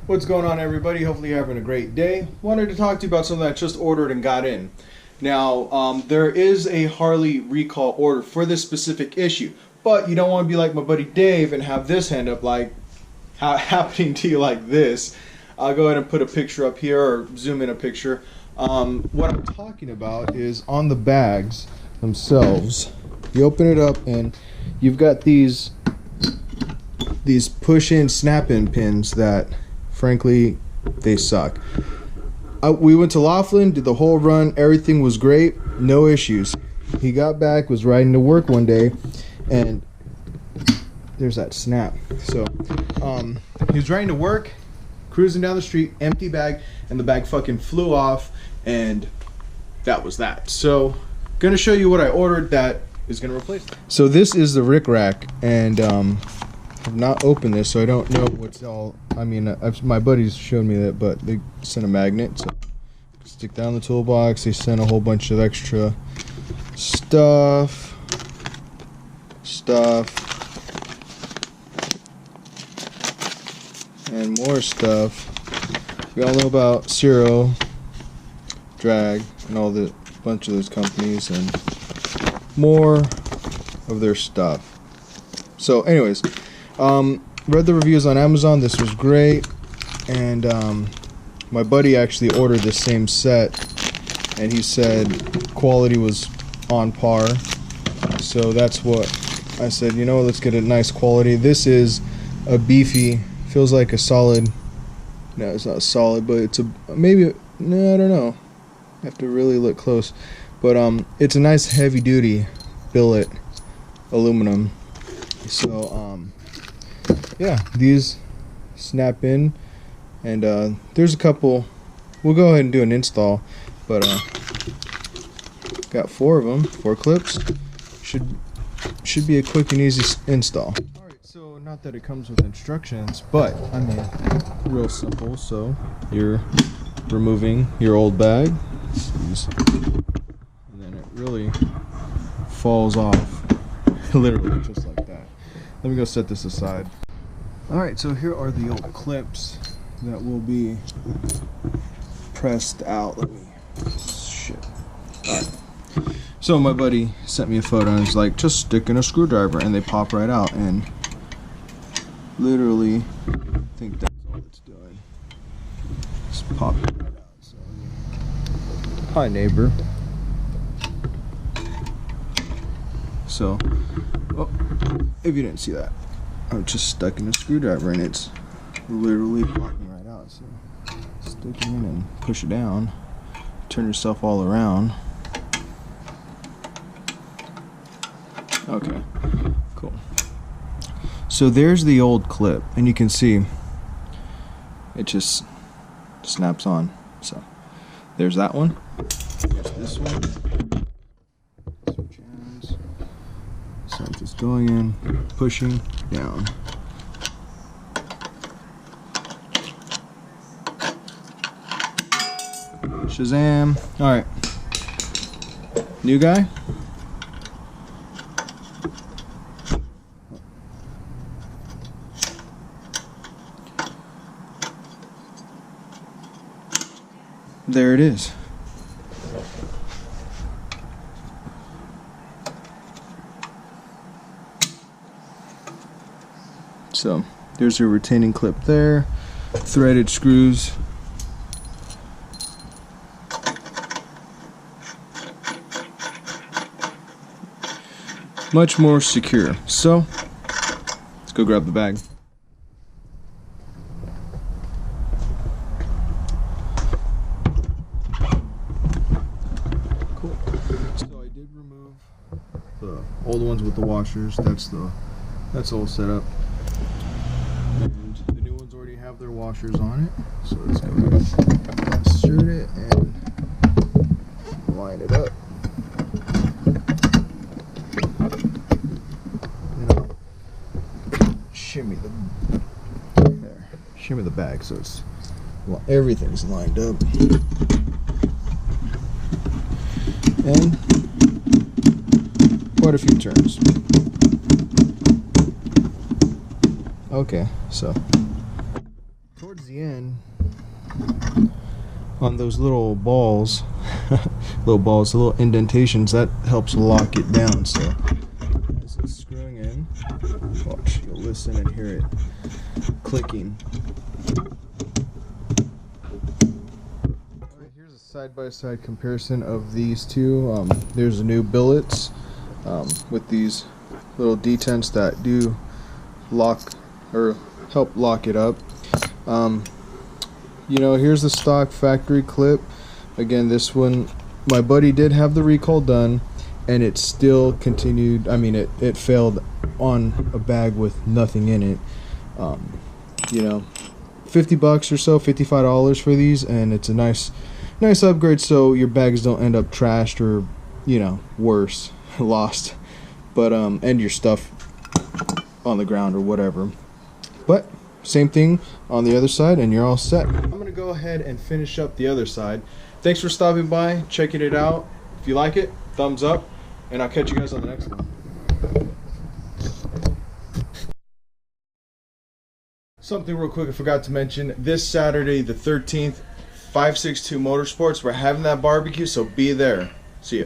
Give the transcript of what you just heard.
What's going on, everybody? Hopefully you're having a great day. Wanted to talk to you about something I just ordered and got in. Now, there is a Harley recall order for this specific issue, but you don't want to be like my buddy Dave and have this end up like happening to you like this. I'll go ahead and put a picture up here or zoom in a picture. What I'm talking about is on the bags themselves. You open it up and you've got these push-in, snap-in pins that, frankly, they suck. We went to Laughlin, did the whole run, everything was great, no issues. He got back, was riding to work one day, and there's that snap. So, he was riding to work, cruising down the street, empty bag, and the bag fucking flew off, and that was that. So, gonna show you what I ordered that is gonna replace it. So this is the RickRak, and I've not opened this, so I don't know what's all. I mean, my buddies showed me that, but they sent a magnet, so stick that in the toolbox. They sent a whole bunch of extra stuff, and more stuff. We all know about Zero, Drag, and all the bunch of those companies, and more of their stuff. So, anyways. Read the reviews on Amazon. This was great, and my buddy actually ordered the same set, and he said quality was on par. So that's what I said. You know, let's get a nice quality. This is a beefy, feels like a solid. No, it's not solid, but it's a maybe. No, I don't know. I have to really look close, but it's a nice heavy duty billet aluminum. So yeah, these snap in, and there's a couple. We'll go ahead and do an install, but got 4 of them, 4 clips. Should be a quick and easy install. All right, so not that it comes with instructions, but I mean, real simple. So you're removing your old bag, and then it really falls off, literally just like that. Let me go set this aside. Alright, so here are the old clips that will be pressed out. Let me... Shit. Alright. So my buddy sent me a photo and he's like, just stick in a screwdriver and they pop right out, and literally I think that's all it's doing. Just pop it right out. So, hi, neighbor. So, oh, if you didn't see that, I'm just stuck in a screwdriver and it's literally popping right out. So stick it in and push it down, turn yourself all around. Okay, cool. So there's the old clip, and you can see it just snaps on. So there's that one. There's this one. Switch hands. So it's going in, pushing down. Shazam. Alright. New guy. There it is. So there's your retaining clip there, threaded screws. Much more secure. So let's go grab the bag. Cool. So I did remove the old ones with the washers. That's all set up. And the new ones already have their washers on it. So let's go ahead and insert it and line it up. Shimmy the bag so it's everything's lined up, and quite a few turns. Okay, so towards the end, on those little balls, the little indentations, that helps lock it down. So this is screwing in. Watch, you'll listen and hear it clicking. Alright, here's a side-by-side comparison of these two. There's the new billets with these little detents that do lock or help lock it up. You know, here's the stock factory clip. Again, this one, my buddy did have the recall done, and it still continued. I mean, it failed on a bag with nothing in it. You know, $50 or so, $55 for these, and it's a nice upgrade, so your bags don't end up trashed or, you know, worse, lost, but and your stuff on the ground or whatever. But same thing on the other side, and you're all set. I'm gonna go ahead and finish up the other side. Thanks for stopping by, checking it out. If you like it, thumbs up, and I'll catch you guys on the next one. Something real quick I forgot to mention, this Saturday the 13th, 562 Motorsports, we're having that barbecue, so be there. See ya.